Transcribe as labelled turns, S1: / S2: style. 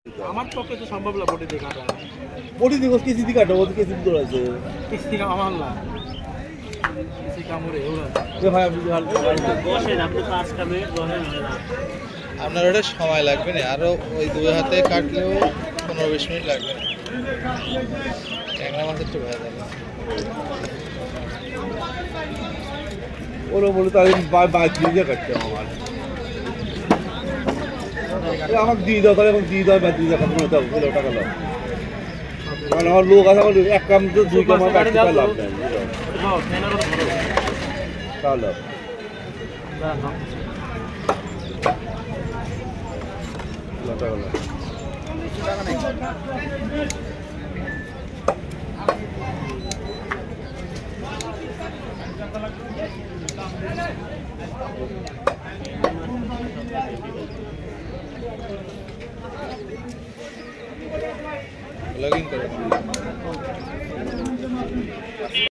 S1: আমার পক্ষে তো সম্ভব না বডি দিয়ে কাটা।
S2: বডি দিয়ে কেসি দিয়ে কাটা, ওদের কেসি দিয়ে আছে।
S1: কেসি আমার না। কেসি কামড়ে ওরা।
S2: এ ভাই আপনি
S1: বসেন, আপনি 5 মিনিট বসেন না।
S3: আপনার ওটা সময় লাগবে না, আরো ওই দুই হাতে কাটলেও 15-20 মিনিট লাগবে। ট্যাংরা মাছের তো ভাজা যাবে।
S2: ওরা বলে তাই বাইক দিয়ে কাটতে আমার। আমাকে দিয়ে দাও, তাহলে এখন দিয়ে দাও, বাইক দিয়ে কাটতে মনে দাও, কিলো টাকা দাও। কারণ আমার লোক আছে, আমার এক কাম তো 2 কাম লাভ নেই। তাহলে
S3: লগইন করো।